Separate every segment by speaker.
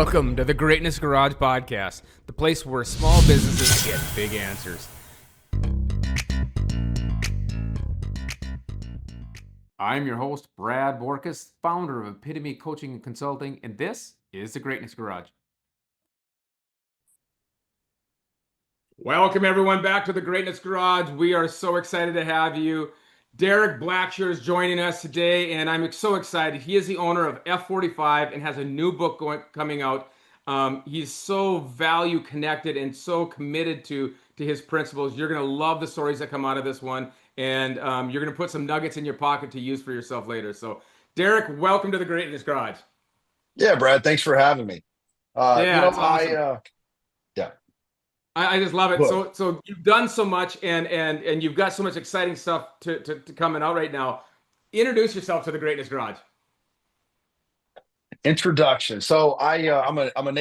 Speaker 1: Welcome to the Greatness Garage Podcast, the place where small businesses get big answers. I'm your host, Brad Borkus, founder of Epitome Coaching and Consulting, and this is the Greatness Garage. Welcome, everyone, back to the Greatness Garage. We are so excited to have you. Derek Blacksher is joining us today, and I'm so excited. He is the owner of F45 and has a new book coming out. He's so value connected and so committed to his principles. You're going to love the stories that come out of this one, and you're going to put some nuggets in your pocket to use for yourself later. So, Derek, welcome to the Greatness Garage.
Speaker 2: Yeah, Brad, thanks for having me.
Speaker 1: Yeah, it's awesome.
Speaker 2: Yeah,
Speaker 1: I just love it.
Speaker 2: good.
Speaker 1: So you've done so much, and you've got so much exciting stuff to coming out right now. Introduce yourself to the Greatness Garage.
Speaker 2: Introduction. I'm a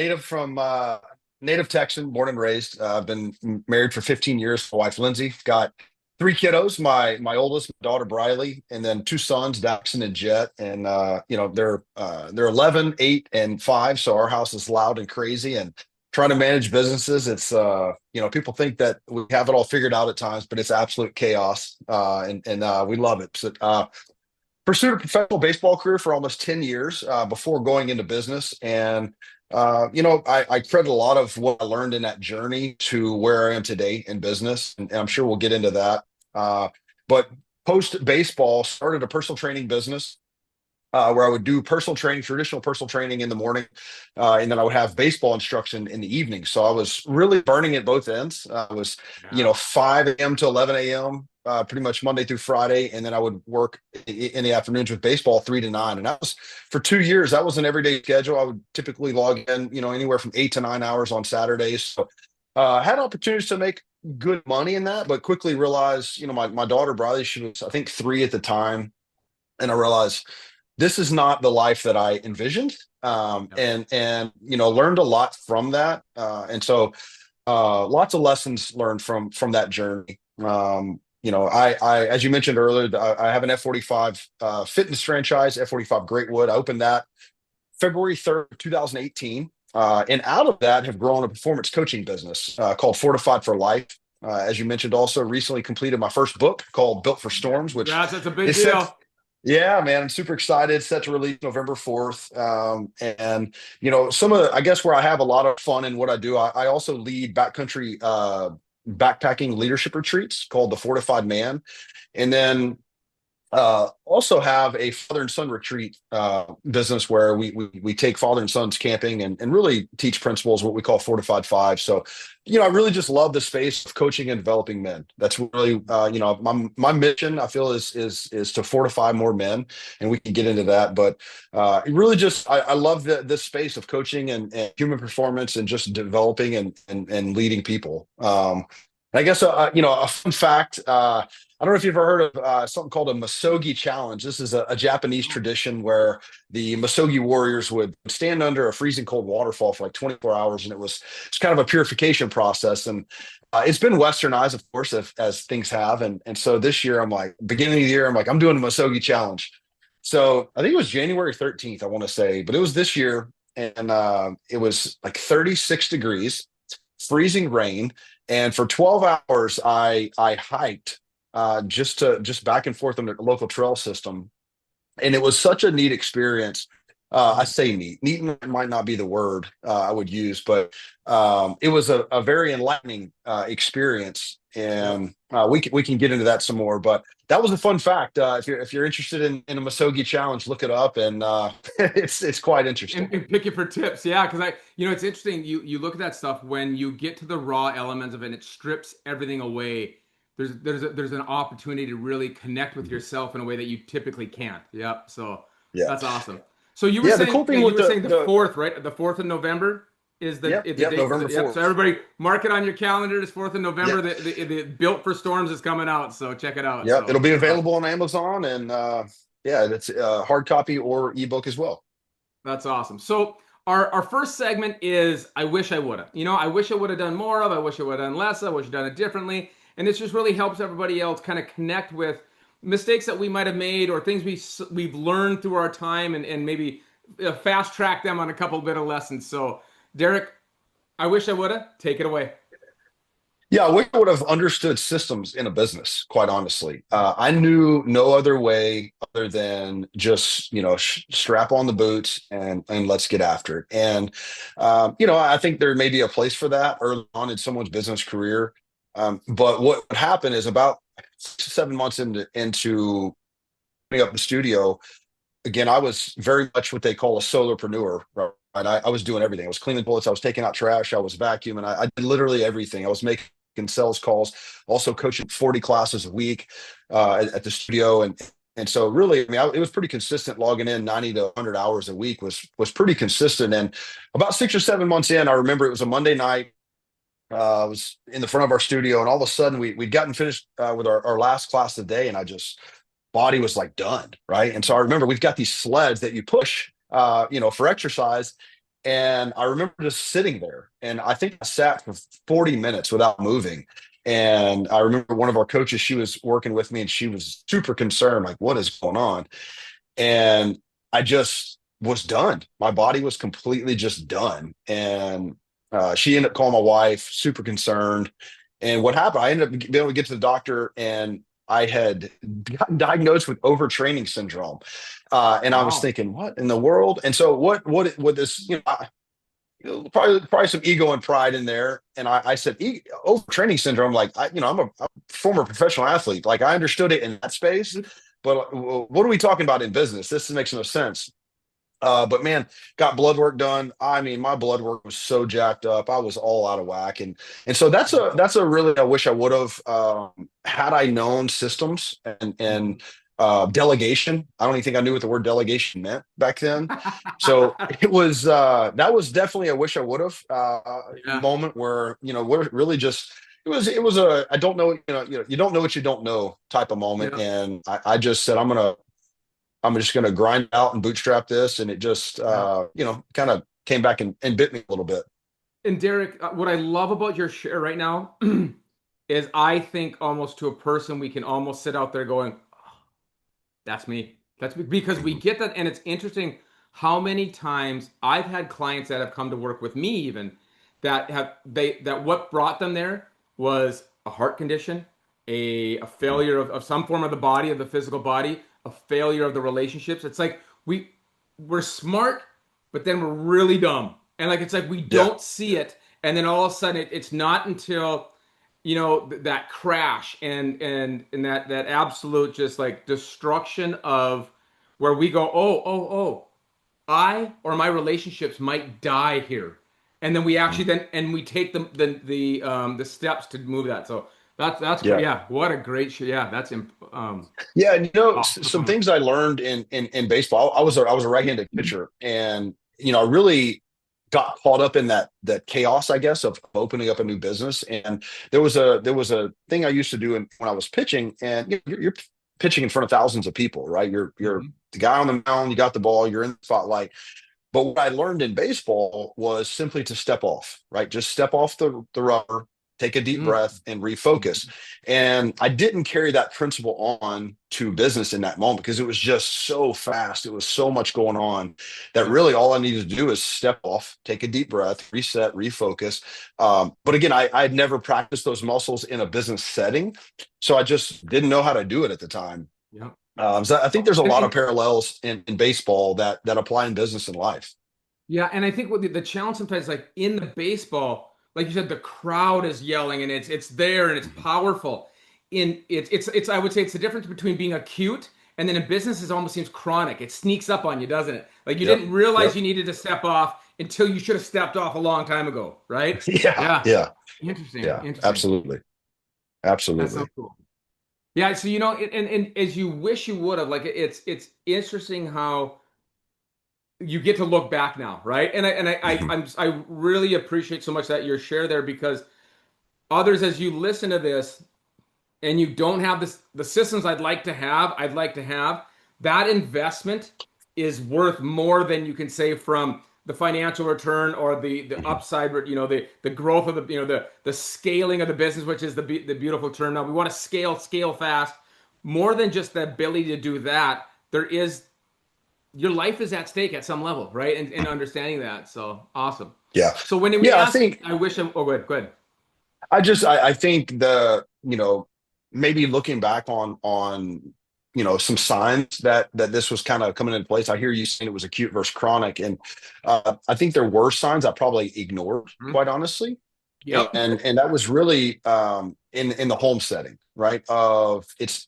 Speaker 2: native Texan, born and raised. I've been married for 15 years. My wife Lindsay, got three kiddos. My oldest, my daughter Briley, and then two sons, Daxon and Jet. And they're 11, 8, and 5. So our house is loud and crazy. And trying to manage businesses, it's people think that we have it all figured out at times, but it's absolute chaos. And we love it. Pursued a professional baseball career for almost 10 years before going into business. And, I credit a lot of what I learned in that journey to where I am today in business. And I'm sure we'll get into that. But post baseball, started a personal training business where I would do personal training, traditional personal training in the morning, and then I would have baseball instruction in the evening. So I was really burning at both ends. I was, 5 a.m. to 11 a.m. Pretty much Monday through Friday, and then I would work in the afternoons with baseball 3 to 9, and that was for 2 years. That was an everyday schedule. I would typically log in, anywhere from 8 to 9 hours on Saturdays. So had opportunities to make good money in that, but quickly realized, my daughter Briley, she was I think 3 at the time, and I realized this is not the life that I envisioned. And learned a lot from that. And so lots of lessons learned from that journey. I as you mentioned earlier, I have an F45 fitness franchise, F45 Greatwood. I opened that February 3rd, 2018. And out of that have grown a performance coaching business called Fortified for Life. As you mentioned, also recently completed my first book called Built for Storms, which
Speaker 1: That's a big
Speaker 2: is
Speaker 1: deal.
Speaker 2: yeah, man, I'm super excited. Set to release November 4th. And some of I guess where I have a lot of fun in what I do, I also lead backcountry backpacking leadership retreats called the Fortified Man. And then also have a father and son retreat business where we take father and sons camping and really teach principles, what we call Fortified Five. So, I really just love the space of coaching and developing men. That's really, my mission, I feel is to fortify more men, and we can get into that. But it really just, I love this space of coaching and human performance and just developing and leading people. I guess, a fun fact, I don't know if you've ever heard of something called a Masogi challenge. This is a Japanese tradition where the Masogi warriors would stand under a freezing cold waterfall for like 24 hours. And it's kind of a purification process. And it's been westernized, of course, as things have. And so this year, beginning of the year, I'm doing a Masogi challenge. So I think it was January 13th, I want to say, but it was this year. And it was like 36 degrees, freezing rain. And for 12 hours, I hiked just back and forth on the local trail system. And it was such a neat experience. I say neat. Neat might not be the word I would use, but it was a very enlightening experience. And we can get into that some more. But that was a fun fact. If you're interested in a Masogi challenge, look it up, and it's quite interesting.
Speaker 1: And pick it for tips. Yeah, because it's interesting. You look at that stuff when you get to the raw elements of it, and it strips everything away. There's an opportunity to really connect with yourself in a way that you typically can't. Yep. So
Speaker 2: Yeah.
Speaker 1: that's awesome. So you were
Speaker 2: Yeah. The
Speaker 1: saying
Speaker 2: cool thing
Speaker 1: you
Speaker 2: with
Speaker 1: were saying the
Speaker 2: the
Speaker 1: 4th, right? The 4th of November is the
Speaker 2: yep,
Speaker 1: date.
Speaker 2: November
Speaker 1: Yep.
Speaker 2: 4th.
Speaker 1: So everybody mark it on your calendar. It's 4th of November.
Speaker 2: Yep.
Speaker 1: The Built for Storms is coming out. So check it out.
Speaker 2: Yep.
Speaker 1: So
Speaker 2: It'll be available on Amazon, and it's hard copy or ebook as well.
Speaker 1: that's awesome. So our first segment is I wish I would have. I wish I would have done more of. I wish I would have done less. I wish I'd done it differently. And this just really helps everybody else kind of connect with mistakes that we might have made or things we've learned through our time and maybe fast track them on a couple bit of lessons. So, Derek, I wish I would have. Take it away.
Speaker 2: Yeah, we would have understood systems in a business, quite honestly. I knew no other way other than just, strap on the boots and let's get after it. And, I think there may be a place for that early on in someone's business career. But what happened is about 6 to 7 months into putting up the studio, again, I was very much what they call a solopreneur, right? I was doing everything. I was cleaning toilets. I was taking out trash. I was vacuuming. I did literally everything. I was making sales calls, also coaching 40 classes a week at the studio. And so really, I mean, it was pretty consistent logging in 90 to 100 hours a week was pretty consistent. And about 6 or 7 months in, I remember it was a Monday night. I was in the front of our studio, and all of a sudden we'd gotten finished with our last class of the day, and I just body was like done, right? And so I remember we've got these sleds that you push, for exercise. And I remember just sitting there, and I think I sat for 40 minutes without moving. And I remember one of our coaches, she was working with me, and she was super concerned, like, what is going on? And I just was done. My body was completely just done. And she ended up calling my wife, super concerned. And what happened? I ended up being able to get to the doctor, and I had gotten diagnosed with overtraining syndrome. And I was
Speaker 1: Wow.
Speaker 2: thinking, what in the world? And so what this, probably some ego and pride in there. And I said, overtraining syndrome, like, I'm a former professional athlete. Like, I understood it in that space, but what are we talking about in business? This makes no sense. But man, got blood work done. I mean, my blood work was so jacked up. I was all out of whack. And so that's a really, I wish I would have, had I known systems and delegation. I don't even think I knew what the word delegation meant back then. So it was, that was definitely a wish I would have,
Speaker 1: Yeah.
Speaker 2: moment where, we're really just, it was a, I don't know, you don't know what you don't know type of moment.
Speaker 1: Yeah.
Speaker 2: And I just said, I'm just going to grind out and bootstrap this. And it just,
Speaker 1: Yeah.
Speaker 2: kind of came back and bit me a little bit.
Speaker 1: And Derek, what I love about your share right now is I think almost to a person we can almost sit out there going, that's me. That's me. Because we
Speaker 2: Mhm.
Speaker 1: get that. And it's interesting how many times I've had clients that have come to work with me even that what brought them there was a heart condition, a failure of some form of the body, of the physical body, a failure of the relationships. It's like we're smart, but then we're really dumb. And like it's like we
Speaker 2: Yeah.
Speaker 1: don't see it. And then all of a sudden it's not until that crash and that absolute just like destruction of where we go, oh, I or my relationships might die here, and then we actually
Speaker 2: Mhm.
Speaker 1: then and we take the steps to move that. So that's great.
Speaker 2: Yeah.
Speaker 1: Yeah, what a great show. Yeah, that's
Speaker 2: Yeah. And some
Speaker 1: profound.
Speaker 2: things I learned in baseball, I was a right-handed pitcher, and, I really got caught up in that chaos, I guess, of opening up a new business. And there was a thing I used to do when I was pitching, and you're pitching in front of thousands of people, right? You're
Speaker 1: Mhm.
Speaker 2: the guy on the mound, you got the ball, you're in the spotlight. But what I learned in baseball was simply to step off, right? Just step off the rubber, take a deep
Speaker 1: Mhm.
Speaker 2: breath, and refocus. And I didn't carry that principle on to business in that moment because it was just so fast. It was so much going on that
Speaker 1: Yeah.
Speaker 2: really all I needed to do is step off, take a deep breath, reset, refocus. But again, I had never practiced those muscles in a business setting. So I just didn't know how to do it at the time.
Speaker 1: Yeah.
Speaker 2: So I think there's a
Speaker 1: And,
Speaker 2: lot of
Speaker 1: and
Speaker 2: parallels in baseball that apply in business and life.
Speaker 1: yeah, and I think what the challenge sometimes, like in the baseball, like you said, the crowd is yelling and it's there and it's
Speaker 2: Mhm.
Speaker 1: powerful. It's I would say it's the difference between being acute and then in business it almost seems chronic. It sneaks up on you, doesn't it? Like you
Speaker 2: Yep.
Speaker 1: didn't realize
Speaker 2: Yep.
Speaker 1: you needed to step off until you should have stepped off a long time ago, right?
Speaker 2: Yeah.
Speaker 1: Yeah.
Speaker 2: Yeah.
Speaker 1: Interesting.
Speaker 2: Yeah.
Speaker 1: Interesting.
Speaker 2: Absolutely.
Speaker 1: That's so
Speaker 2: Absolutely.
Speaker 1: cool. Yeah, so and as you wish you would have, like it's interesting how you get to look back now, right?
Speaker 2: Mhm.
Speaker 1: I really appreciate so much that your share there because others, as you listen to this and you don't have the systems I'd like to have, that investment is worth more than you can say from the financial return or the
Speaker 2: Mhm.
Speaker 1: upside, the growth of the scaling of the business, which is the beautiful term. Now we want to scale fast. More than just the ability to do that, there is your life is at stake at some level, right? And understanding that. So awesome.
Speaker 2: Yeah.
Speaker 1: So when we
Speaker 2: Yeah, I
Speaker 1: ask,
Speaker 2: think
Speaker 1: I wish I'm, oh, good, good.
Speaker 2: I think maybe looking back on some signs that this was kind of coming into place. I hear you saying it was acute versus chronic, and I think there were signs I probably ignored,
Speaker 1: Mhm.
Speaker 2: quite honestly,
Speaker 1: Yep.
Speaker 2: and that was really in the home setting, right? Of it's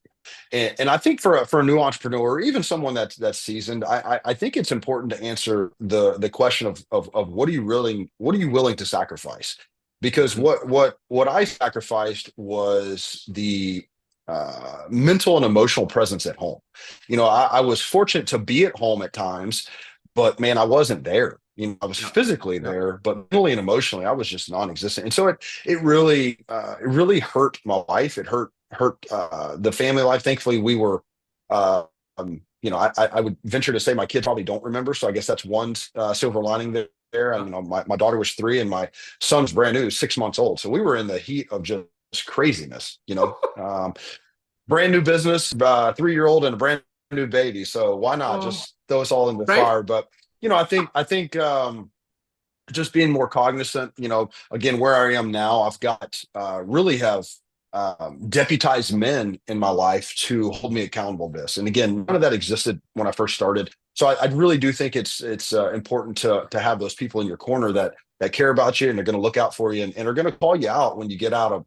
Speaker 2: and I think for a new entrepreneur, or even someone that's seasoned, I think it's important to answer the question of what are you willing to sacrifice? Because
Speaker 1: Mhm.
Speaker 2: what I sacrificed was the mental and emotional presence at home. I was fortunate to be at home at times, but man, I wasn't there. I was
Speaker 1: Yep.
Speaker 2: physically
Speaker 1: Yep.
Speaker 2: there, but mentally and emotionally, I was just non-existent. And so it really hurt my life. It hurt the family life. Thankfully, we were, uh, I would venture to say my kids probably don't remember. So I guess that's one silver lining there. And,
Speaker 1: Yep.
Speaker 2: my daughter was 3 and my son's brand new, 6 months old. So we were in the heat of just craziness, brand new business, 3-year-old and a brand new baby. So why not
Speaker 1: Oh,
Speaker 2: just throw us all in the
Speaker 1: right.
Speaker 2: fire? But, I think, just being more cognizant, again, where I am now, I've got really have deputized men in my life to hold me accountable to this. And again, none of that existed when I first started. So I really do think it's important to have those people in your corner that care about you and they're going to look out for you and are going to call you out when you get out of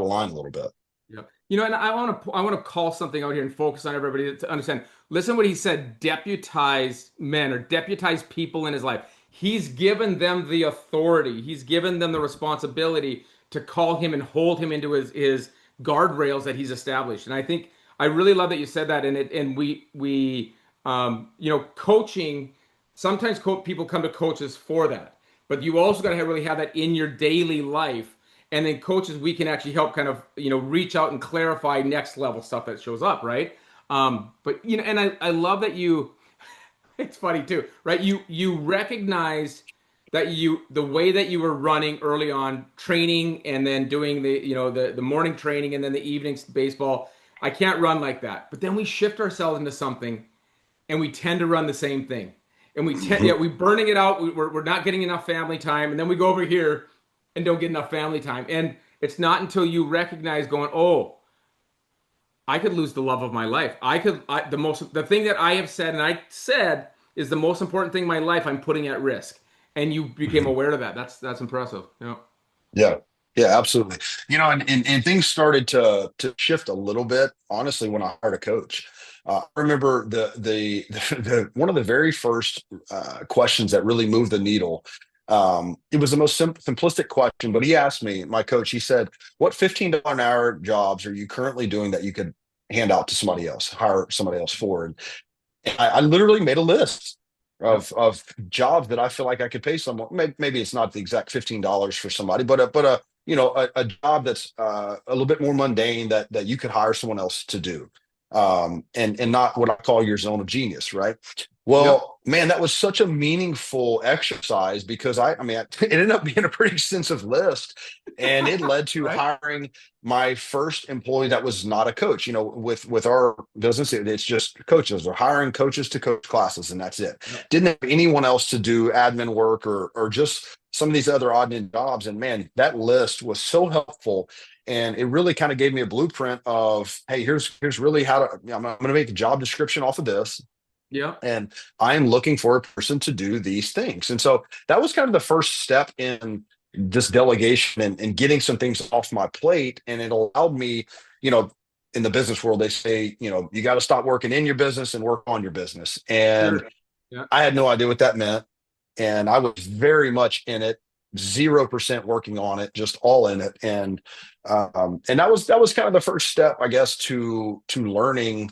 Speaker 2: line a little bit.
Speaker 1: Yeah. And I want to call something out here and focus on everybody to understand. Listen what he said, deputize men or deputize people in his life. He's given them the authority. He's given them the responsibility to call him and hold him into his guardrails that he's established. And I think I really love that you said that. And coaching, sometimes people come to coaches for that. But you also got to really have that in your daily life, and then coaches we can actually help kind of reach out and clarify next level stuff that shows up, right? But and I love that you it's funny too, right? You recognized that the way that you were running early on training and then doing the morning training and then the evenings baseball. I can't run like that. But then we shift ourselves into something and we tend to run the same thing, and we burning it out. We're not getting enough family time, and then we go over here and don't get enough family time. And it's not until you recognize going, oh, I could lose the love of my life. The thing that I have said and I said is the most important thing in my life. I'm putting at risk, and you became aware of that. That's impressive.
Speaker 2: Yeah. Yeah, absolutely. And things started to shift a little bit, honestly, when I hired a coach. I remember the one of the very first questions that really moved the needle. It was the most simplistic question, but he asked me, my coach, he said, "What $15 an hour jobs are you currently doing that you could hand out to somebody else, hire somebody else for?" And I literally made a list
Speaker 1: Yep.
Speaker 2: of jobs that I feel like I could pay someone. Maybe it's not the exact $15 for somebody, but a job that's a little bit more mundane that you could hire someone else to do, and not what I call your zone of genius, right?
Speaker 1: Yep.
Speaker 2: Well, man, that was such a meaningful exercise because I mean, it ended up being a pretty extensive list, and it led to
Speaker 1: Right.
Speaker 2: hiring my first employee that was not a coach. With our business, it's just coaches. We're hiring coaches to coach classes, and that's it.
Speaker 1: Yep.
Speaker 2: Didn't have anyone else to do admin work or just some of these other odd end jobs. And man, that list was so helpful. And it really kind of gave me a blueprint of, hey, here's really how to. I'm going to make a job description off of this,
Speaker 1: Yep.
Speaker 2: and I am looking for a person to do these things. And so that was kind of the first step in this delegation and getting some things off my plate. And it allowed me, you know, in the business world, they say, you got to stop working in your business and work on your business. And
Speaker 1: Sure. Yeah.
Speaker 2: I had no idea what that meant. And I was very much in it, 0% working on it, just all in it. And that was kind of the first step, I guess, to learning,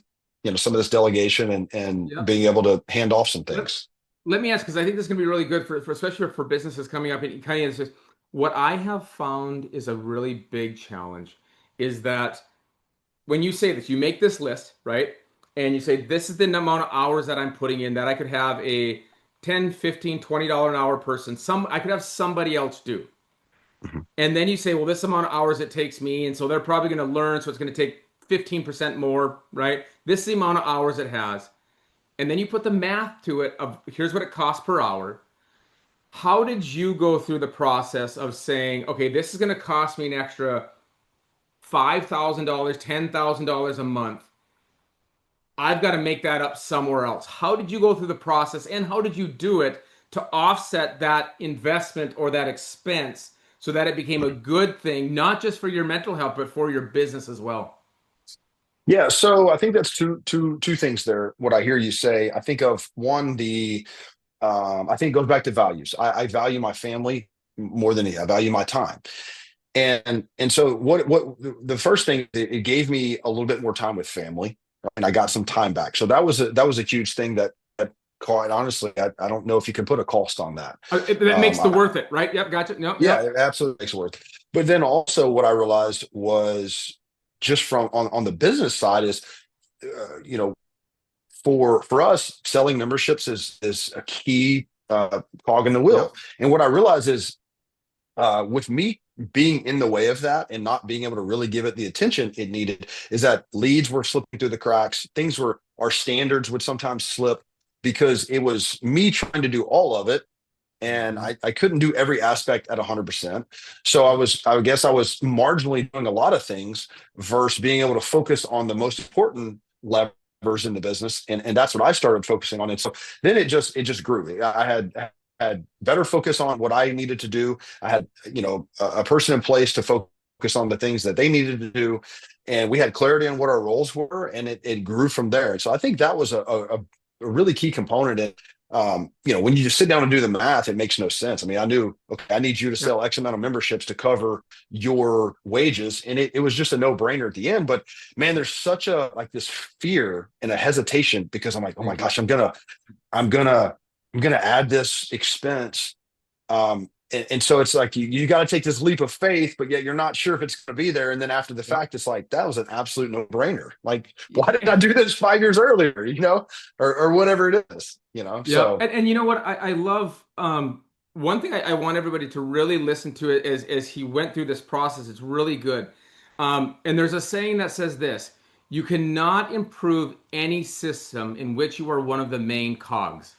Speaker 2: some of this delegation and
Speaker 1: Yeah.
Speaker 2: being able to hand off some
Speaker 1: Let,
Speaker 2: things.
Speaker 1: let me ask, because I think this is going to be really good for especially for businesses coming up. And kind of is just what I have found is a really big challenge is that when you say this, you make this list, right? And you say, this is the amount of hours that I'm putting in that I could have a 10, 15, $20 an hour person. I could have somebody else do.
Speaker 2: Mhm.
Speaker 1: And then you say, well, this amount of hours it takes me. And so they're probably going to learn. So it's going to take 15% more, right? This is the amount of hours it has. and then you put the math to it of here's what it costs per hour. How did you go through the process of saying, okay, this is going to cost me an extra $5,000, $10,000 a month. I've got to make that up somewhere else. How did you go through the process and how did you do it to offset that investment or that expense so that it became a good thing, not just for your mental health, but for your business as well?
Speaker 2: Yeah, so I think that's two things there. What I hear you say, I think of one, I think it goes back to values. I value my family more than I value my time. And so what the first thing, it gave me a little bit more time with family, and I got some time back. So that was a huge thing that quite honestly, I don't know if you can put a cost on that.
Speaker 1: That makes
Speaker 2: Um,
Speaker 1: the
Speaker 2: I,
Speaker 1: worth it, right? Yep, gotcha. Yep,
Speaker 2: yeah,
Speaker 1: yep.
Speaker 2: it absolutely makes it worth it. But then also what I realized was just from on the business side is, you know, for us, selling memberships is a key cog in the wheel.
Speaker 1: Yep.
Speaker 2: And what I realized is, with me being in the way of that and not being able to really give it the attention it needed, is that leads were slipping through the cracks. Things were, our standards would sometimes slip because it was me trying to do all of it. And
Speaker 1: Mhm.
Speaker 2: I couldn't do every aspect at 100%. So
Speaker 1: Yep.
Speaker 2: I guess I was marginally doing a lot of things versus being able to focus on the most important levers in the business. And that's what I started focusing on. And so then it just grew. I had better focus on what I needed to do. I had, a person in place to focus on the things that they needed to do. And we had clarity on what our roles were, and it grew from there. And so I think that was a really key component in, when you just sit down and do the math, it makes no sense. I mean, I knew, okay, I need you to
Speaker 1: Yep.
Speaker 2: sell X amount of memberships to cover your wages. And it was just a no brainer at the end. But man, there's such a, like, this fear and a hesitation because I'm like, oh my
Speaker 1: Mhm.
Speaker 2: gosh, I'm gonna, I'm gonna add this expense. And so it's like you got to take this leap of faith, but yet you're not sure if it's going to be there. And then after the
Speaker 1: Yep.
Speaker 2: fact, it's like that was an absolute no brainer. Like, why did I
Speaker 1: Yeah.
Speaker 2: do this 5 years earlier? Or whatever it is.
Speaker 1: Yep.
Speaker 2: So
Speaker 1: And you know what? I love one thing I want everybody to really listen to it as he went through this process. It's really good. And there's a saying that says this: you cannot improve any system in which you are one of the main cogs.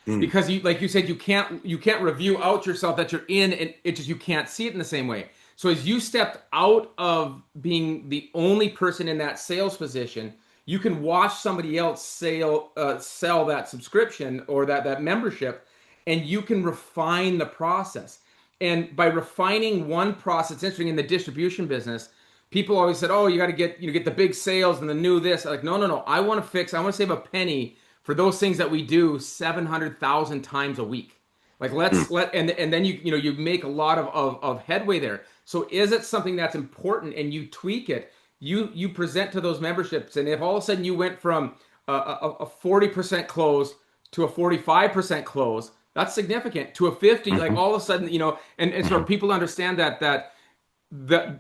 Speaker 2: mm,
Speaker 1: Because you, like you said, you can't review out yourself that you're in, and it just you can't see it in the same way. So as you stepped out of being the only person in that sales position, you can watch somebody else sell that subscription or that membership, and you can refine the process. And by refining one process, it's interesting in the distribution business. People always said, "Oh, you got to get the big sales and the new this." Like, no, no, no. I want to fix. I want to save a penny for those things that we do 700,000 times a week. Like
Speaker 2: mm,
Speaker 1: and then you make a lot of headway there. So is it something that's important and you tweak it? You present to those memberships, and if all of a sudden you went from a 40% close to a 45% close, that's significant. To a 50, like
Speaker 2: mhm,
Speaker 1: all of a sudden, and for
Speaker 2: mhm.
Speaker 1: people to understand that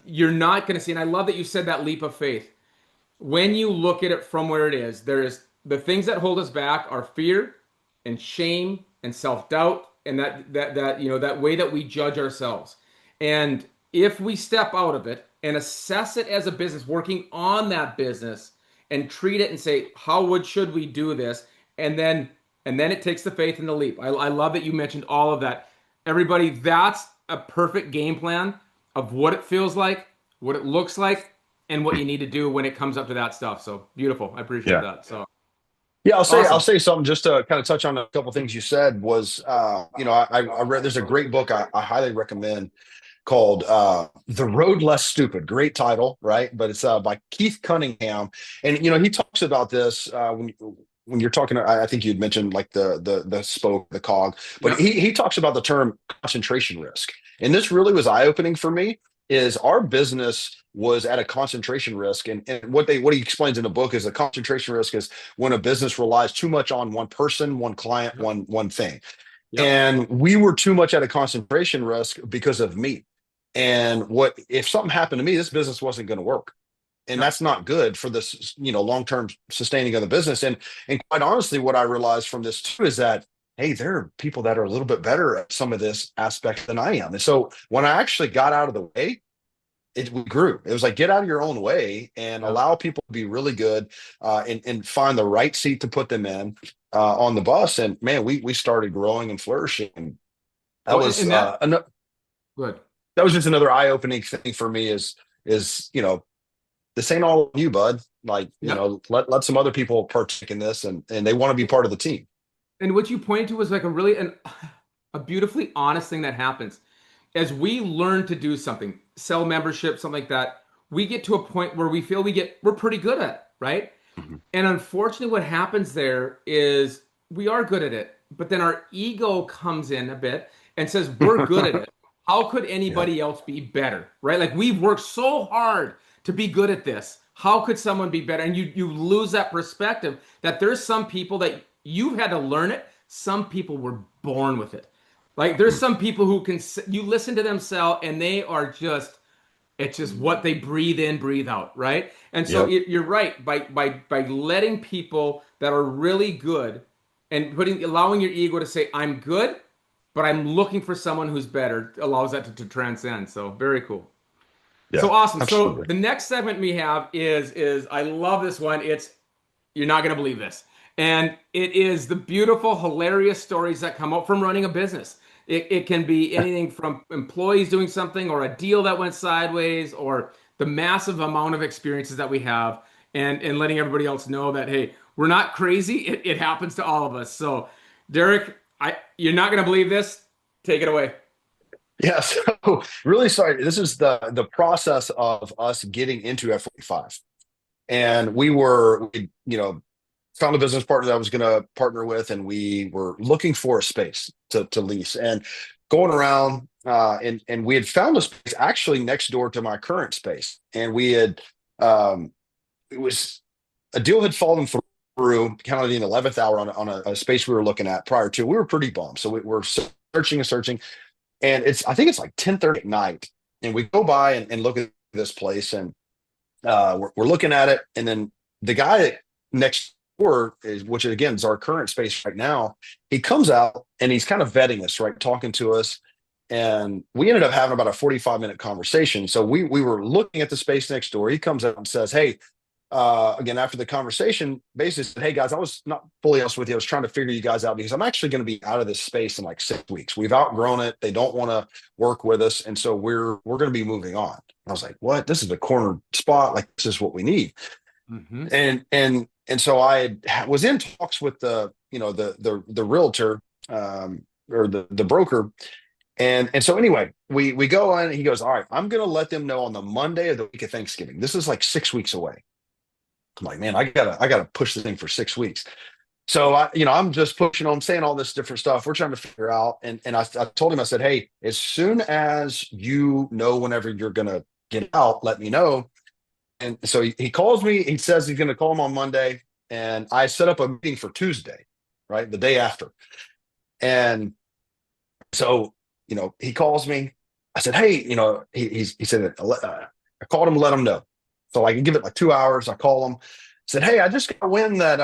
Speaker 1: you're not going to see. And I love that you said that leap of faith. When you look at it from where it is, there is the things that hold us back are fear and shame and self-doubt and that way that we judge ourselves. And if we step out of it and assess it as a business, working on that business and treat it and say, should we do this? And then it takes the faith and the leap. I love that you mentioned all of that. Everybody, that's a perfect game plan of what it feels like, what it looks like, and what you need to do when it comes up to that stuff. So beautiful. I appreciate
Speaker 2: Yeah.
Speaker 1: that. So
Speaker 2: Yeah, I'll
Speaker 1: awesome.
Speaker 2: say something just to kind of touch on a couple things you said was, I read, there's a great book I highly recommend called The Road Less Stupid. Great title, right? But it's by Keith Cunningham. And he talks about this when you're talking, I think you'd mentioned like the spoke, the cog, but
Speaker 1: Yep.
Speaker 2: he talks about the term concentration risk. And this really was eye-opening for me, is our business was at a concentration risk. And what he explains in the book is a concentration risk is when a business relies too much on one person, one client,
Speaker 1: Yep.
Speaker 2: one thing.
Speaker 1: Yep.
Speaker 2: And we were too much at a concentration risk because of me. And what if something happened to me, this business wasn't going to work. And
Speaker 1: Yep.
Speaker 2: that's not good for this, long-term sustaining of the business. And quite honestly, what I realized from this too is that, hey, there are people that are a little bit better at some of this aspect than I am. And so when I actually got out of the way, it grew. It was like, get out of your own way and
Speaker 1: Yep.
Speaker 2: allow people to be really good, and find the right seat to put them in. on the bus, and man, we started growing and flourishing. And that
Speaker 1: Well,
Speaker 2: was
Speaker 1: and good.
Speaker 2: that was just another eye opening thing for me. Is this ain't all you, bud. Like,
Speaker 1: Yep.
Speaker 2: let some other people partake in this, and they want to be part of the team.
Speaker 1: And what you pointed to was like a beautifully honest thing that happens. As we learn to do something, sell membership, something like that, we get to a point where we feel we're pretty good at it, right?
Speaker 2: Mhm.
Speaker 1: And unfortunately, what happens there is we are good at it, but then our ego comes in a bit and says, we're good at it. How could
Speaker 2: Yeah.
Speaker 1: anybody else be better, right? Like we've worked so hard to be good at this. How could someone be better? And you lose that perspective that there's some people that you've had to learn it. Some people were born with it. Like there's some people who can, you listen to them sell and they are just, it's just what they breathe in, breathe out, right? And so
Speaker 2: Yep.
Speaker 1: you're right. By letting people that are really good and allowing your ego to say, I'm good, but I'm looking for someone who's better, allows that to transcend. So very cool. So
Speaker 2: Yeah.
Speaker 1: awesome. So
Speaker 2: Absolutely.
Speaker 1: the next segment we have is I love this one. It's you're not going to believe this. And it is the beautiful, hilarious stories that come out from running a business. It can be anything from employees doing something or a deal that went sideways or the massive amount of experiences that we have and letting everybody else know that, hey, we're not crazy. It happens to all of us. So, Derek, you're not going to believe this. Take it away.
Speaker 2: Yeah. So really sorry. This is the process of us getting into F45. And we found a business partner that I was going to partner with, and we were looking for a space to lease and going around. And we had found a space actually next door to my current space. And um, it was a deal had fallen through kind of in the 11th hour on a space we were looking at prior to. We were pretty bummed. So we were searching and searching. And I think it's like 10:30 at night. And we go by and look at this place, and we're looking at it, and then the guy next door which again is our current space right now. He comes out and he's kind of vetting us, right, talking to us, and we ended up having about a 45-minute conversation. So we were looking at the space next door. He comes out and says, "Hey." Again, after the conversation, basically said, "Hey guys, I was not fully honest with you. I was trying to figure you guys out because I'm actually going to be out of this space in like 6 weeks. We've outgrown it. They don't want to work with us, and so we're going to be moving on." And I was like, "What? This is a corner spot. Like this is what we need."
Speaker 1: Mm-hmm.
Speaker 2: And so was in talks with the realtor, or the broker, and so anyway, we go in. He goes, "All right, I'm going to let them know on the Monday of the week of Thanksgiving. This is like 6 weeks away." I'm like, "Man, I gotta push the thing for 6 weeks." So I'm just pushing on, saying all this different stuff. We're trying to figure out, and I told him, I said, "Hey, as soon as you know whenever you're gonna get out, let me know." And so he calls me. He says he's gonna call him on Monday, and I set up a meeting for Tuesday, right, the day after. And so he calls me. I said, "Hey, he said, I called him to let him know, so I can give it like 2 hours." I call him. I said, "Hey, I just got wind that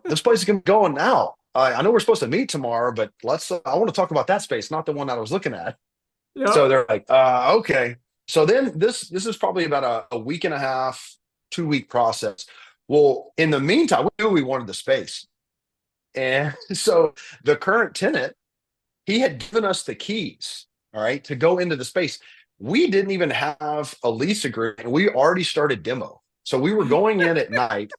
Speaker 2: this place is going to be going now. I know we're supposed to meet tomorrow, but I want to talk about that space, not the one that I was looking at." So
Speaker 1: Yep.
Speaker 2: they're like, "Okay." So then this is probably about a week and a half, 2 week process. Well, in the meantime, we knew we wanted the space. And so the current tenant, he had given us the keys, all right, to go into the space. We didn't even have a lease agreement. We already started demo. So we were going in at night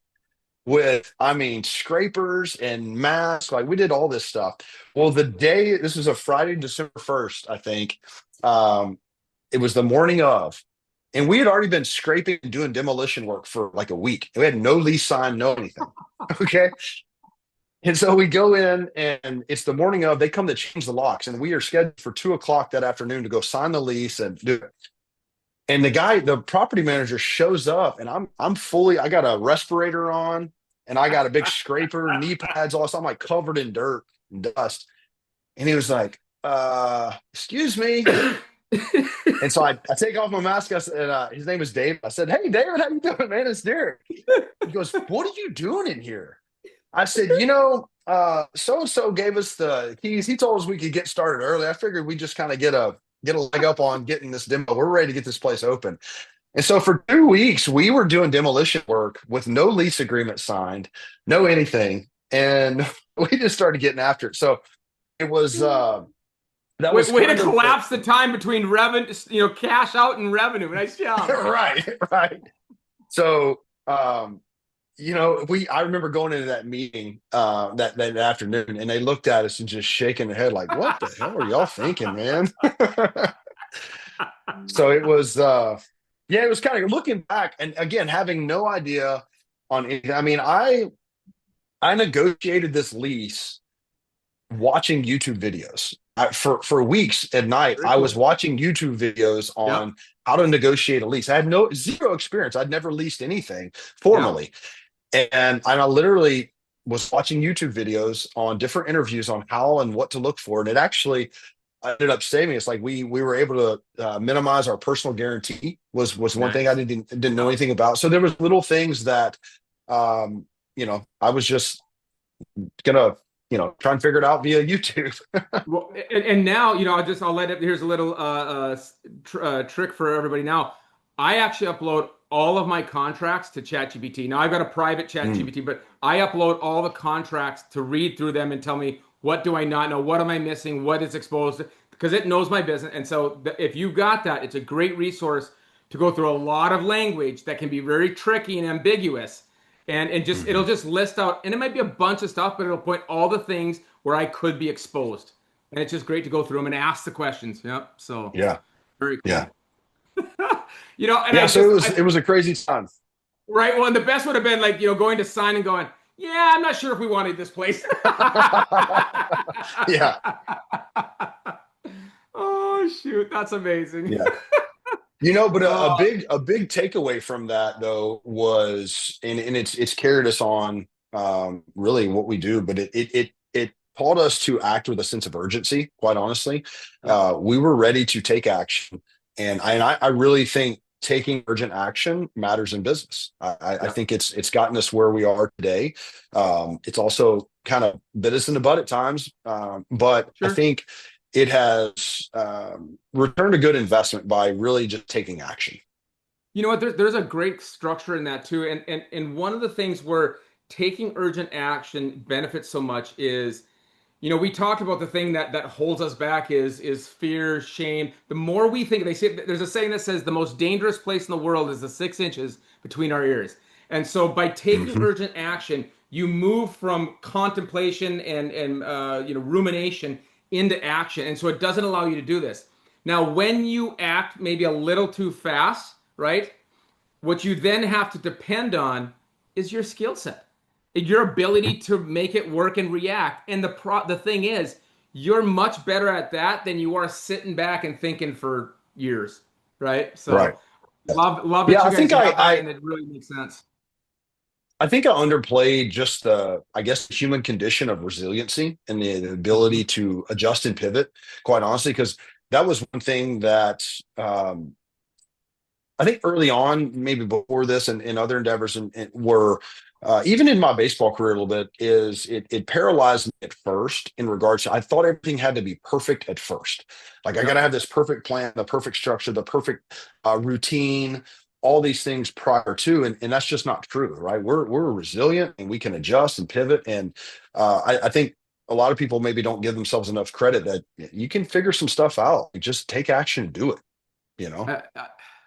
Speaker 2: with, I mean, scrapers and masks. Like we did all this stuff. Well, this was a Friday, December 1st, I think. Um, it was the morning of, and we had already been scraping and doing demolition work for like a week. We had no lease sign, no anything. Okay. And so we go in, and it's the morning of, they come to change the locks, and we are scheduled for 2 o'clock that afternoon to go sign the lease and do it. And the property manager shows up, and I got a respirator on, and I got a big scraper, knee pads, all. So I'm like covered in dirt and dust. And he was like, "Excuse me." And so I take off my mask. His name is Dave. I said, "Hey, David, how you doing, man? It's Derek." He goes, "What are you doing in here?" I said, "So and so gave us the keys. He told us we could get started early. I figured we just kind of get a leg up on getting this demo. We're ready to get this place open." And so for 2 weeks, we were doing demolition work with no lease agreement signed, no anything. and we just started getting after it. So it was that was
Speaker 1: Way to
Speaker 2: kind of
Speaker 1: collapse the time between revenue, cash out and revenue. Nice job.
Speaker 2: right, right. So I remember going into that meeting that afternoon, and they looked at us and just shaking their head like, "What the hell are y'all thinking, man?" So it was, yeah, it was kind of looking back, and again, having no idea on anything. I mean, I negotiated this lease watching YouTube videos. For weeks at night,
Speaker 1: Very
Speaker 2: I was
Speaker 1: cool.
Speaker 2: watching YouTube videos
Speaker 1: Yep.
Speaker 2: on how to negotiate a lease. I had no zero experience. I'd never leased anything
Speaker 1: Yeah.
Speaker 2: formally. And I literally was watching YouTube videos on different interviews on how and what to look for. And it actually ended up saving us. Like we were able to minimize our personal guarantee was one thing I
Speaker 1: Nice.
Speaker 2: didn't know
Speaker 1: Yep.
Speaker 2: anything about. So there was little things that I was just gonna try and figure it out via YouTube.
Speaker 1: Well, and now, I'll let it. Here's a little trick for everybody. Now, I actually upload all of my contracts to ChatGPT. Now, I've got a private
Speaker 2: Mm,
Speaker 1: ChatGPT, but I upload all the contracts to read through them and tell me what do I not know, what am I missing, what is exposed, because it knows my business. And so, if you've got that, it's a great resource to go through a lot of language that can be very tricky and ambiguous and just it'll
Speaker 2: mhm.
Speaker 1: just list out, and it might be a bunch of stuff, but it'll point all the things where I could be exposed, and it's just great to go through them and ask the questions. Yep. So
Speaker 2: Yeah,
Speaker 1: very
Speaker 2: yeah,
Speaker 1: cool. And
Speaker 2: yeah. So it was a crazy time.
Speaker 1: right. Well, and the best would have been like, going to sign and going, yeah, I'm not sure if we wanted this place.
Speaker 2: Yeah,
Speaker 1: Oh, shoot. That's amazing.
Speaker 2: yeah. But
Speaker 1: Oh,
Speaker 2: a big takeaway from that though was, and it's carried us on really what we do, but it taught us to act with a sense of urgency. Quite honestly,
Speaker 1: yep.
Speaker 2: we were ready to take action, and I really think taking urgent action matters in business. I
Speaker 1: Yep.
Speaker 2: think it's gotten us where we are today. It's also kind of bit us in the butt at times, but I
Speaker 1: Sure.
Speaker 2: think it has returned a good investment by really just taking action.
Speaker 1: You know what? There's a great structure in that too. And one of the things where taking urgent action benefits so much is, we talked about the thing that holds us back is fear, shame. The more we think, they say there's a saying that says the most dangerous place in the world is the 6 inches between our ears. And so by taking
Speaker 2: Hmm.
Speaker 1: urgent action, you move from contemplation and rumination into action. And so it doesn't allow you to do this. Now, when you act maybe a little too fast, right? What you then have to depend on is your skill set, your ability to make it work and react. And the thing is, you're much better at that than you are sitting back and thinking for years, right?
Speaker 2: Right.
Speaker 1: So love
Speaker 2: Yeah,
Speaker 1: that
Speaker 2: I
Speaker 1: you guys
Speaker 2: think
Speaker 1: have that, and it really makes sense.
Speaker 2: I think I underplayed just I guess, the human condition of resiliency and the ability
Speaker 1: Mhm.
Speaker 2: to adjust and pivot, quite honestly, because that was one thing that I think early on, maybe before this and other endeavors, and were even in my baseball career a little bit, is it paralyzed me at first in regards to I thought everything had to be perfect at first. Like I got to
Speaker 1: Yep.
Speaker 2: have this perfect plan, the perfect structure, the perfect routine, all these things prior to, and that's just not true, right? We're resilient and we can adjust and pivot, and I think a lot of people maybe don't give themselves enough credit that you can figure some stuff out. Just take action and do it. You know.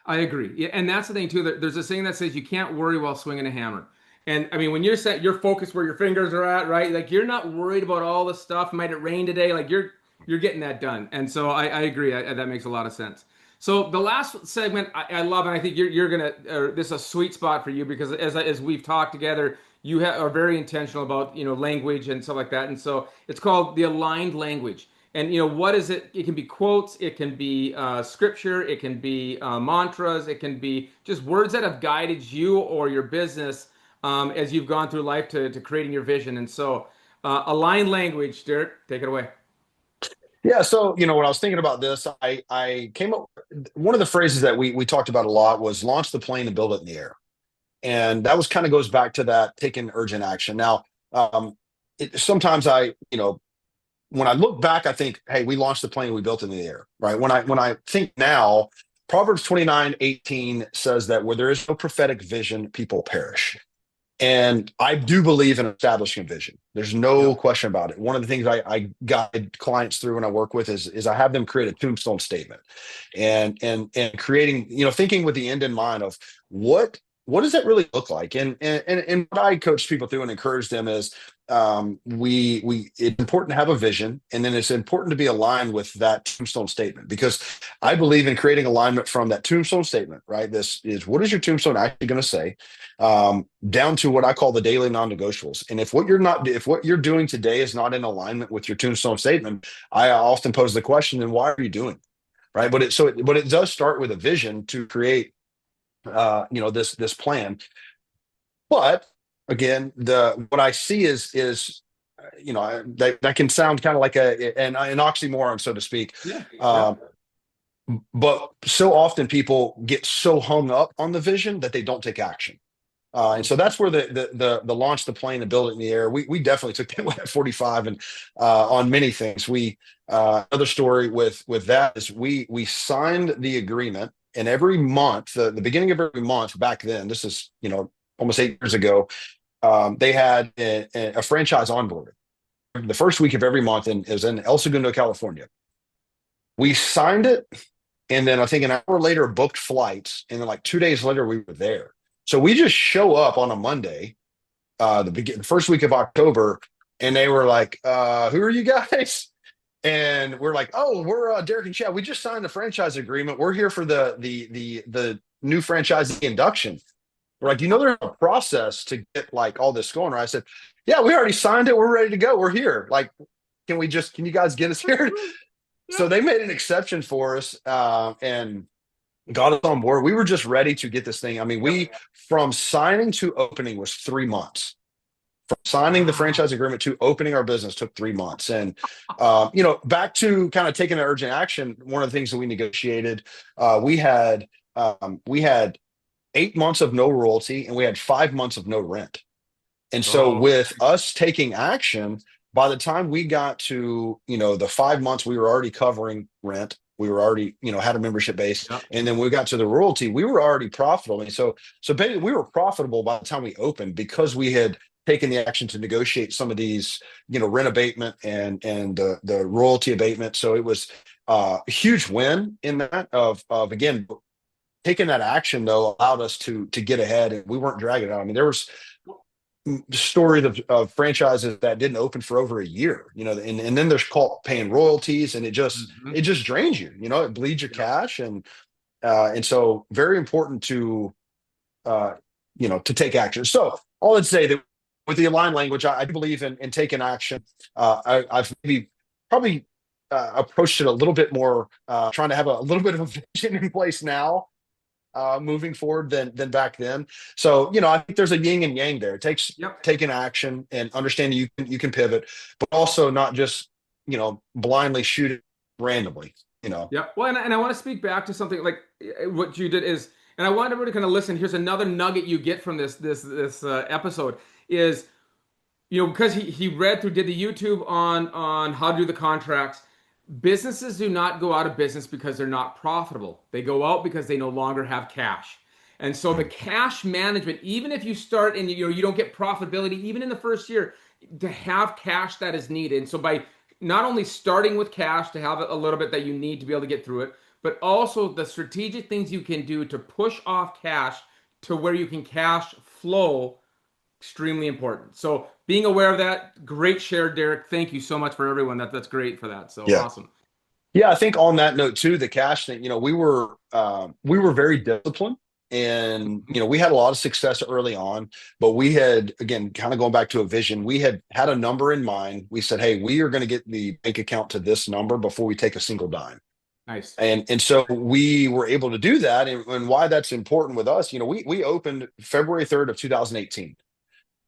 Speaker 1: I agree. Yeah, and that's the thing too. There's a saying that says you can't worry while swinging a hammer. And I mean, when you're focused where your fingers are at, right? Like you're not worried about all the stuff. Might it rain today? Like you're getting that done. And so I agree. That makes a lot of sense. So the last segment I love, and I think you're gonna. This is a sweet spot for you because as we've talked together, are very intentional about language and stuff like that. And so it's called the aligned language. And what is it? It can be quotes, it can be scripture, it can be mantras, it can be just words that have guided you or your business as you've gone through life to creating your vision. And so, aligned language, Derek, take it away.
Speaker 2: Yeah, so when I was thinking about this, I came up one of the phrases that we talked about a lot was launch the plane and build it in the air. And that was kind of goes back to that taking urgent action. Now, sometimes when I look back, I think, hey, we launched the plane, we built it in the air, right? When I think now, Proverbs 29:18 says that where there is no prophetic vision, people perish. And I do believe in establishing a vision. There's no
Speaker 1: Yep.
Speaker 2: question about it. One of the things I guide clients through when I work with is I have them create a tombstone statement, and creating, thinking with the end in mind of what does that really look like? And what I coach people through and encourage them is, we it's important to have a vision, and then it's important to be aligned with that tombstone statement, because I believe in creating alignment from that tombstone statement, right? This is, what is your tombstone actually going to say? Down to what I call the daily non-negotiables. And if what you're doing today is not in alignment with your tombstone statement, I often pose the question, then why are you doing it? Right. But it does start with a vision to create, this plan. But again, the what I see is that can sound kind of like an oxymoron, so to speak.
Speaker 1: Yeah. Yeah.
Speaker 2: Um, but so often people get so hung up on the vision that they don't take action. And so that's where the launch the plane and build it in the air. We definitely took that at 45, and on many things. Another story with that is we signed the agreement, and every month, the beginning of every month back then, this is almost 8 years ago, they had a franchise onboarding the first week of every month, and it was in El Segundo, California. We signed it, and then I think an hour later booked flights, and then like 2 days later we were there. So we just show up on a Monday, the first week of October, and they were like, "Who are you guys?" And we're like, "Oh, we're Derek and Chad. We just signed a franchise agreement. We're here for the new franchisee induction." We're like, there's a process to get like all this going. Right? I said, "Yeah, we already signed it. We're ready to go. We're here. Like, can you guys get us here?" So
Speaker 1: Yep.
Speaker 2: they made an exception for us, and got us on board. We were just ready to get this thing. I mean,
Speaker 1: Yep.
Speaker 2: we from signing to opening was 3 months. From signing the
Speaker 1: Wow.
Speaker 2: franchise agreement to opening our business took 3 months. And back to kind of taking the urgent action. One of the things that we negotiated, we had 8 months of no royalty, and we had 5 months of no rent. And so
Speaker 1: Oh,
Speaker 2: with us taking action, by the time we got to, the 5 months, we were already covering rent. We were already, had a membership base.
Speaker 1: yep.
Speaker 2: And then we got to the royalty, we were already profitable. And so basically we were profitable by the time we opened, because we had taken the action to negotiate some of these, rent abatement and the royalty abatement. So it was a huge win in that of again, taking that action though allowed us to get ahead, and we weren't dragging it out. I mean, there was story of franchises that didn't open for over a year, and then there's called paying royalties, and it just
Speaker 1: Mhm.
Speaker 2: it just drains you, it bleeds your
Speaker 1: Yep.
Speaker 2: cash, and so very important uh to take action. So all I'd say that with the aligned language, I believe in taking action. I've maybe probably approached it a little bit more, trying to have a little bit of a vision in place now, moving forward than back then. So, I think there's a yin and yang there. It takes
Speaker 1: Yep.
Speaker 2: taking action and understanding you can pivot, but also not just, blindly shooting randomly,
Speaker 1: Yep. Well, and I want to speak back to something like what you did is, and I want everybody to kind of listen. Here's another nugget you get from this episode is, because he read through, did the YouTube on how to do the contracts. Businesses do not go out of business because they're not profitable. They go out because they no longer have cash. And so the cash management, even if you start and you don't get profitability even in the first year, to have cash that is needed. And so by not only starting with cash to have a little bit that you need to be able to get through it, but also the strategic things you can do to push off cash to where you can cash flow, extremely important. So being aware of that, great share, Derek. Thank you so much for everyone. That's great for that. So
Speaker 2: yeah.
Speaker 1: awesome.
Speaker 2: Yeah, I think on that note too, the cash thing, we were very disciplined, and we had a lot of success early on, but we had, again, kind of going back to a vision, we had a number in mind. We said, "Hey, we are going to get the bank account to this number before we take a single dime."
Speaker 1: Nice.
Speaker 2: And so we were able to do that. And why that's important with us, we opened February 3rd of 2018.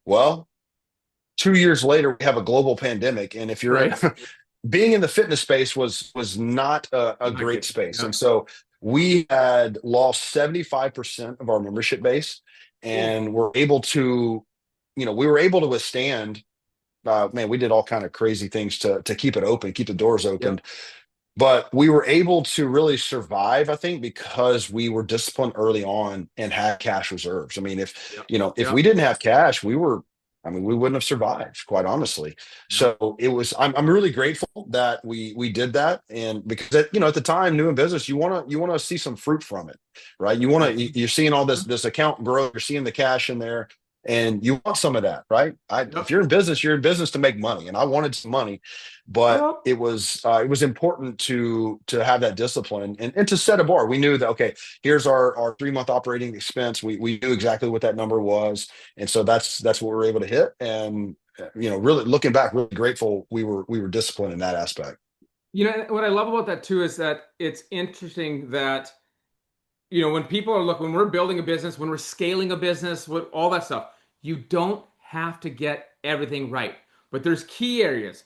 Speaker 2: Well, 2 years later, we have a global pandemic, and if you're in
Speaker 1: Right.
Speaker 2: being in the fitness space was not a
Speaker 1: Not
Speaker 2: great
Speaker 1: good.
Speaker 2: space.
Speaker 1: Yeah.
Speaker 2: And so we had lost 75% of our membership base,
Speaker 1: Oof.
Speaker 2: and we were able to withstand, man, we did all kind of crazy things to keep it open, keep the doors open.
Speaker 1: Yep.
Speaker 2: but we were able to really survive, I think, because we were disciplined early on and had cash reserves. I mean,
Speaker 1: Yep.
Speaker 2: if we
Speaker 1: Yep.
Speaker 2: didn't have cash, I mean, we wouldn't have survived, quite honestly.
Speaker 1: Yep.
Speaker 2: So I'm really grateful that we did that. And because at the time, new in business, you want to see some fruit from it, right? You're seeing all this account grow, you're seeing the cash in there, and you want some of that, right? If
Speaker 1: Yep.
Speaker 2: you're in business to make money, and I wanted some money, but
Speaker 1: Yep.
Speaker 2: it was important to have that discipline and to set a bar. We knew that, okay, here's our 3 month operating expense. We knew exactly what that number was, and so that's what we were able to hit. And really looking back, really grateful we were disciplined in that aspect.
Speaker 1: What I love about that too is that it's interesting that when people are when we're building a business, when we're scaling a business, with all that stuff, you don't have to get everything right. But there's key areas: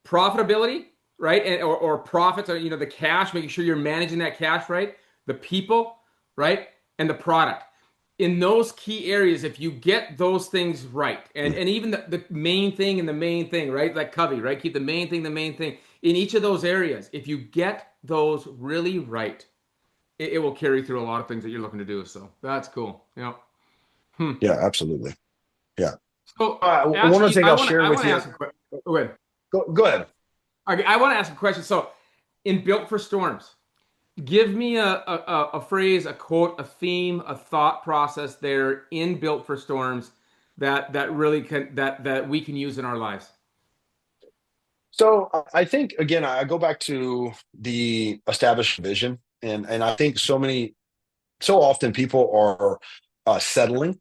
Speaker 1: profitability, right? Or profits, or the cash, making sure you're managing that cash right, the people, right? And the product. In those key areas, if you get those things right, and even the main thing and the main thing, right? Like Covey, right? Keep the main thing in each of those areas. If you get those really right, it will carry through a lot of things that you're looking to do. So that's cool. Yeah. Hmm.
Speaker 2: Yeah, absolutely. Yeah.
Speaker 1: So,
Speaker 2: One
Speaker 1: Ashley,
Speaker 2: other thing I'll share
Speaker 1: I
Speaker 2: with
Speaker 1: want to
Speaker 2: you.
Speaker 1: ask a question. Go ahead.
Speaker 2: Go ahead.
Speaker 1: Okay, I want to ask a question. So, in Built for Storms, give me a phrase, a quote, a theme, a thought process there in Built for Storms that really that we can use in our lives.
Speaker 2: So I think, again, I go back to the established vision, and I think so often people are settling.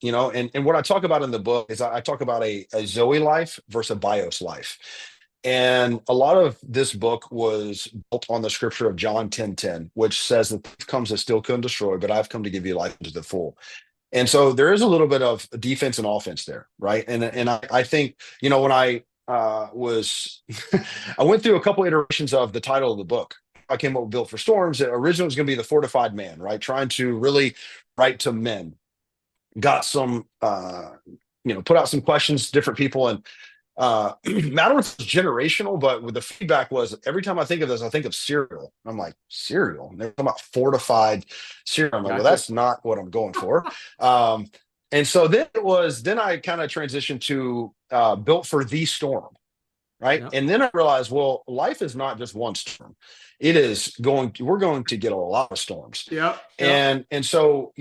Speaker 2: And what I talk about in the book is I talk about a Zoe life versus a Bios life. And a lot of this book was built on the scripture of John 10:10, which says that thief comes to steal, kill, and destroy, but I've come to give you life to the full. And so there is a little bit of defense and offense there, right? And I think, when I went through a couple iterations of the title of the book. I came up with Built for Storms. It originally was going to be The Fortified Man, right? Trying to really write to men. Got some put out some questions to different people, and matter was generational, but with the feedback was every time I think of this, I think of cereal. I'm like, cereal? And they're talking about fortified cereal. I'm like, well,
Speaker 1: Gotcha.
Speaker 2: that's not what I'm going for. And so then I kind of transitioned to Built for the Storm, right?
Speaker 1: Yep.
Speaker 2: And then I realized, well, life is not just one storm. We're going to get a lot of storms.
Speaker 1: Yep. Yep.
Speaker 2: And so,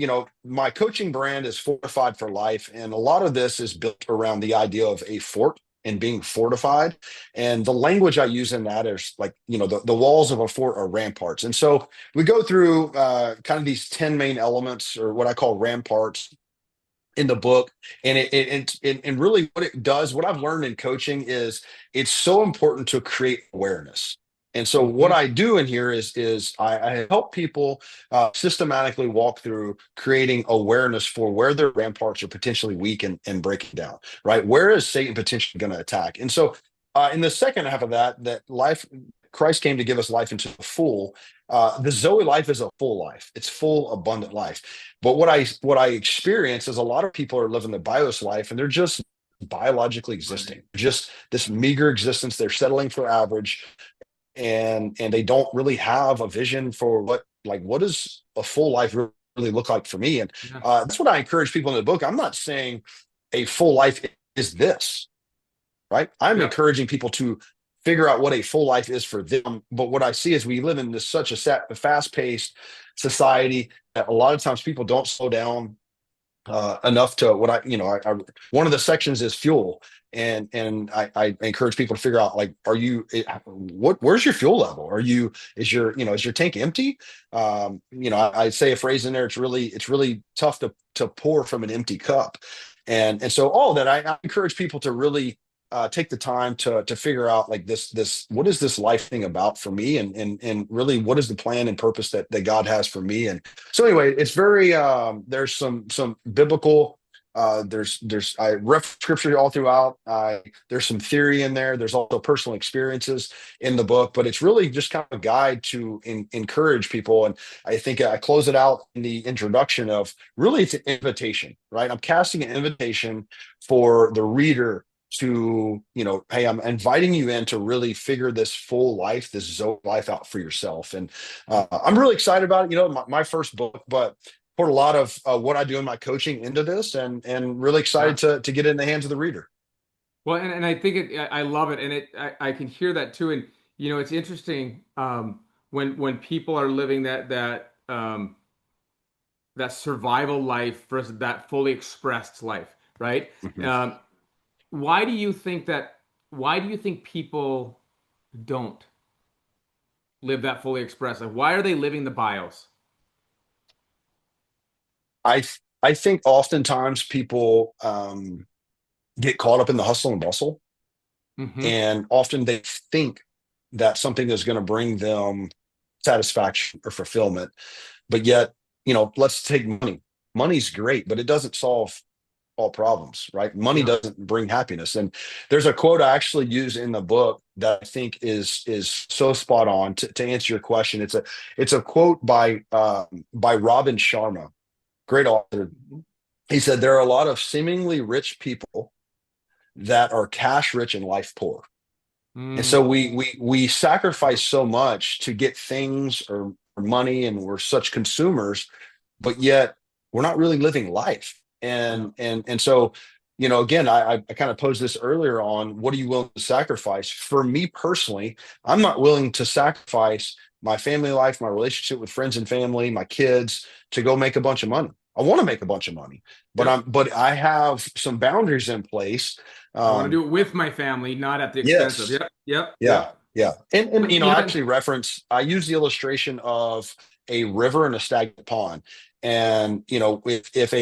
Speaker 2: my coaching brand is Fortified for Life. And a lot of this is built around the idea of a fort and being fortified. And the language I use in that is like, the walls of a fort are ramparts. And so we go through kind of these 10 main elements, or what I call ramparts, in the book. And really what it does, what I've learned in coaching, is it's so important to create awareness. And so what
Speaker 1: Hmm.
Speaker 2: I do in here is I help people systematically walk through creating awareness for where their ramparts are potentially weak and breaking down, right? Where is Satan potentially going to attack? And so in the second half of that life, Christ came to give us life into the full. The Zoe life is a full life. It's full, abundant life. But what I experience is a lot of people are living the bios life, and they're just biologically
Speaker 1: Right.
Speaker 2: existing, just this meager existence. They're settling for average, and they don't really have a vision for what does a full life really look like for me. And
Speaker 1: Yeah.
Speaker 2: that's what I encourage people in the book. I'm not saying a full life is this, right? I'm
Speaker 1: Yep.
Speaker 2: encouraging people to figure out what a full life is for them. But what I see is we live in such a fast-paced society that a lot of times people don't slow down enough to what one of the sections is fuel. And I encourage people to figure out, like, where's your fuel level? Is your tank empty? I say a phrase in there. It's really tough to pour from an empty cup. And so all of that, I encourage people to really take the time to figure out, like, this what is this life thing about for me, and really what is the plan and purpose that God has for me. And so anyway, it's very there's some biblical I reference scripture all throughout. There's some theory in there. There's also personal experiences in the book, but it's really just kind of a guide to encourage people. And I think I close it out in the introduction of, really, it's an invitation, right? I'm casting an invitation for the reader to, hey, I'm inviting you in to really figure this full life, this Zoe life out for yourself. And I'm really excited about it. My first book, but put a lot of what I do in my coaching into this, and really excited
Speaker 1: Yeah.
Speaker 2: to get it in the hands of the reader.
Speaker 1: Well, and I think I love it, and I can hear that too. And it's interesting when people are living that survival life versus that fully expressed life, right?
Speaker 2: Mhm.
Speaker 1: Um, why do you think that? Why do you think people don't live that fully expressed life? Why are they living the bios?
Speaker 2: I think oftentimes people get caught up in the hustle and bustle,
Speaker 1: Hmm.
Speaker 2: and often they think that something is going to bring them satisfaction or fulfillment. But yet, let's take money. Money's great, but it doesn't solve all problems, right? Money
Speaker 1: Yep.
Speaker 2: doesn't bring happiness. And there's a quote I actually use in the book that I think is so spot on to answer your question. It's a quote by Robin Sharma, great author. He said there are a lot of seemingly rich people that are cash rich and life poor. And so
Speaker 1: Mm,
Speaker 2: we sacrifice so much to get things or money, and we're such consumers, but yet we're not really living life.
Speaker 1: yeah.
Speaker 2: And so, again, I kind of posed this earlier on, what are you willing to sacrifice? For me personally, I'm not willing to sacrifice my family life, my relationship with friends and family, my kids, to go make a bunch of money. I want to make a bunch of money, but
Speaker 1: Yep.
Speaker 2: but I have some boundaries in place.
Speaker 1: I want to
Speaker 2: Um,
Speaker 1: do it with my family, not at the expense of.
Speaker 2: yes.
Speaker 1: Yep. Yep.
Speaker 2: Yeah,
Speaker 1: Yep.
Speaker 2: yeah. And
Speaker 1: But
Speaker 2: I actually I use the illustration of a river and a stagnant pond. And if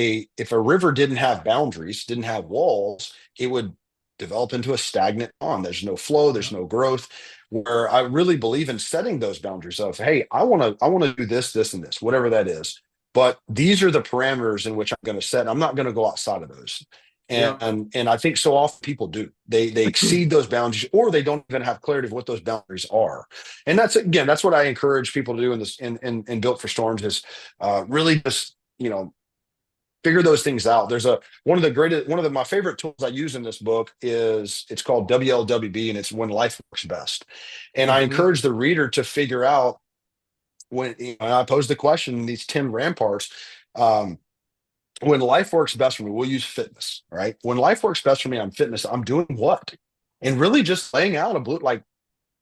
Speaker 2: a river didn't have boundaries, didn't have walls, it would develop into a stagnant pond. There's no flow, there's
Speaker 1: Yep.
Speaker 2: no growth. Where I really believe in setting those boundaries of, hey, I want to do this, this, and this, whatever that is. But these are the parameters in which I'm going to set. I'm not going to go outside of those.
Speaker 1: Yep.
Speaker 2: And I think so often people do. They exceed those boundaries, or they don't even have clarity of what those boundaries are. And that's what I encourage people to do in this in Built for Storms is really just figure those things out. There's my favorite tools I use in this book is it's called WLWB, and it's when life works best. And I
Speaker 1: Hmm.
Speaker 2: encourage the reader to figure out when I pose the question, these 10 ramparts. Um, when life works best for me, we'll use fitness, right? When life works best for me, I'm doing what? And really just laying out like,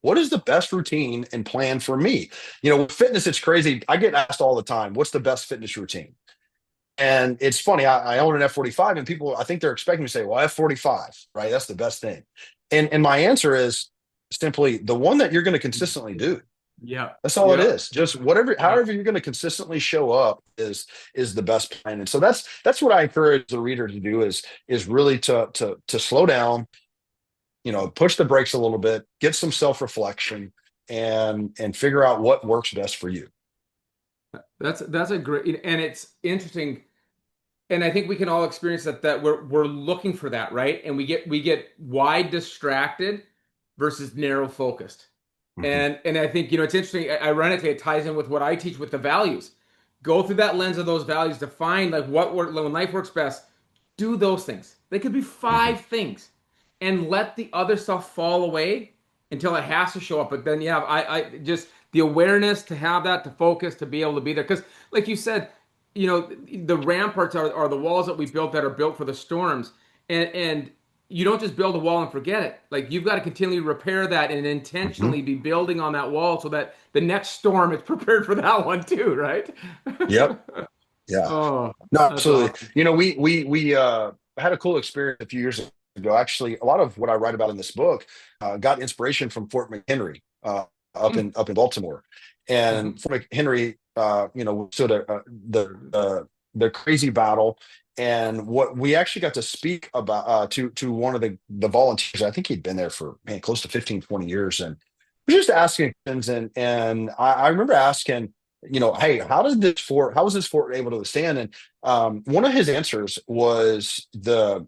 Speaker 2: what is the best routine and plan for me? With fitness, it's crazy. I get asked all the time, what's the best fitness routine? And it's funny, I own an F45, and people, I think they're expecting me to say, well, F45, right? That's the best thing. And my answer is simply the one that you're going to consistently do.
Speaker 1: Yep.
Speaker 2: That's all it
Speaker 1: Yep.
Speaker 2: is. Just whatever,
Speaker 1: Yep.
Speaker 2: however you're going to consistently show up is the best plan. And so that's what I encourage the reader to do is really to slow down, push the brakes a little bit, get some self-reflection, and figure out what works best for you.
Speaker 1: That's a great, and it's interesting, and I think we can all experience that we're looking for that, right? And we get wide distracted versus narrow focused.
Speaker 2: Mhm.
Speaker 1: And I think it's interesting. Ironically, it ties in with what I teach with the values. Go through that lens of those values to find like when life works best. Do those things. They could be
Speaker 2: Mhm.
Speaker 1: 5 things, and let the other stuff fall away until it has to show up. But then I just the awareness to have that to focus to be able to be there because, like you said, the ramparts are the walls that we built that are built for the storms, and you don't just build a wall and forget it. Like you've got to continually repair that and
Speaker 2: Mhm.
Speaker 1: intentionally be building on that wall so that the next storm is prepared for that one too, right?
Speaker 2: Yep. Yeah.
Speaker 1: Oh,
Speaker 2: No,
Speaker 1: that's
Speaker 2: absolutely.
Speaker 1: awesome.
Speaker 2: We had a cool experience a few years ago. Actually, a lot of what I write about in this book got inspiration from Fort McHenry up in Baltimore.
Speaker 1: Mm-hmm.
Speaker 2: And Fort McHenry, stood the crazy battle. And what we actually got to speak about to one of the volunteers. I think he'd been there for close to 15, 20 years, and was just asking questions. And I remember asking, hey, how was this fort able to withstand? And one of his answers was the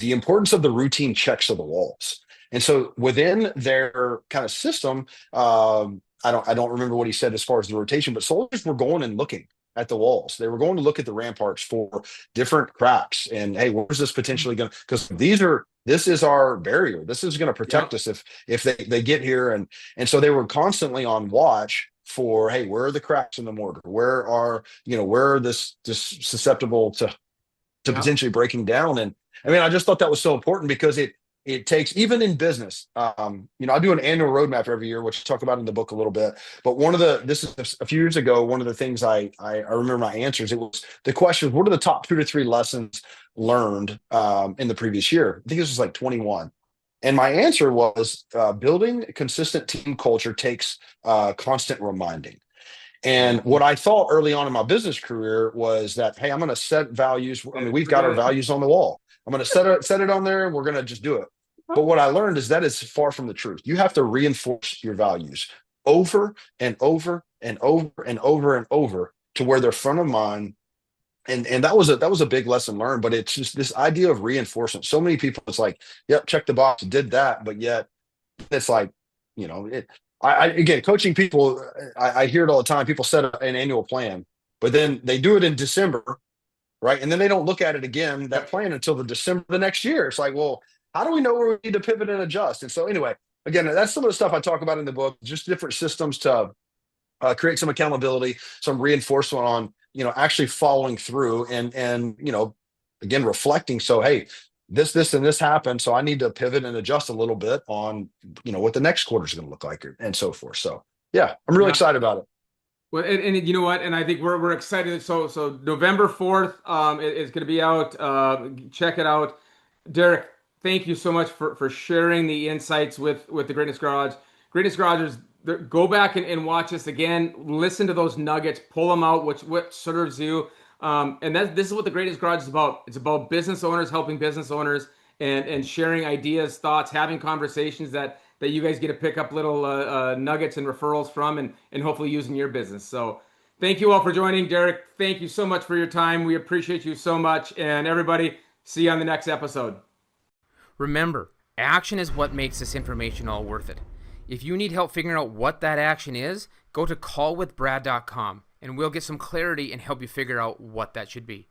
Speaker 2: importance of the routine checks of the walls. And so within their kind of system, I don't remember what he said as far as the rotation, but soldiers were going and looking. at the walls. They were going to look at the ramparts for different cracks and, hey, where's this potentially going to, because this is our barrier. This is going to protect
Speaker 1: Yep.
Speaker 2: us if they get here. And so they were constantly on watch for, hey, where are the cracks in the mortar? Where are this susceptible to
Speaker 1: Yep.
Speaker 2: potentially breaking down. And I mean, I just thought that was so important because it takes, even in business, I do an annual roadmap every year, which I talk about in the book a little bit. But this is a few years ago, one of the things I remember my answers, it was the question was, what are the top 2 to 3 lessons learned in the previous year? I think this was like 21. And my answer was building a consistent team culture takes constant reminding. And
Speaker 1: Mhm.
Speaker 2: what I thought early on in my business career was that, hey, I'm going to set values. I mean, we've got our
Speaker 1: Forget it.
Speaker 2: values on the wall. I'm going to set it on there, and we're going to just do it. But what I learned is that is far from the truth. You have to reinforce your values over and over and over and over and over to where they're front of mind. And that was a big lesson learned. But it's just this idea of reinforcement. So many people, it's like, yep, check the box, did that, but yet it's like, again, coaching people, I hear it all the time. People set an annual plan, but then they do it in December, right? And then they don't look at it again, that
Speaker 1: Yep.
Speaker 2: plan, until the December the next year. It's like, well, how do we know where we need to pivot and adjust? And so anyway, again, that's some of the stuff I talk about in the book, just different systems to create some accountability, some reinforcement on, actually following through and again, reflecting. So, hey, this and this happened, so I need to pivot and adjust a little bit on, what the next quarter is going to look like, and so forth. So yeah, I'm really
Speaker 1: Yeah.
Speaker 2: excited about it.
Speaker 1: Well, and you know what? And I think we're excited. So November 4th is going to be out. Check it out. Derek, thank you so much for sharing the insights with the Greatness Garage. Greatness Garagers, go back and watch this again. Listen to those nuggets, pull them out, what serves you. And this is what the Greatness Garage is about. It's about business owners helping business owners and sharing ideas, thoughts, having conversations that you guys get to pick up little nuggets and referrals from, and hopefully use in your business. So thank you all for joining. Derek, thank you so much for your time. We appreciate you so much. And everybody, see you on the next episode. Remember, action is what makes this information all worth it. If you need help figuring out what that action is, go to callwithbrad.com and we'll get some clarity and help you figure out what that should be.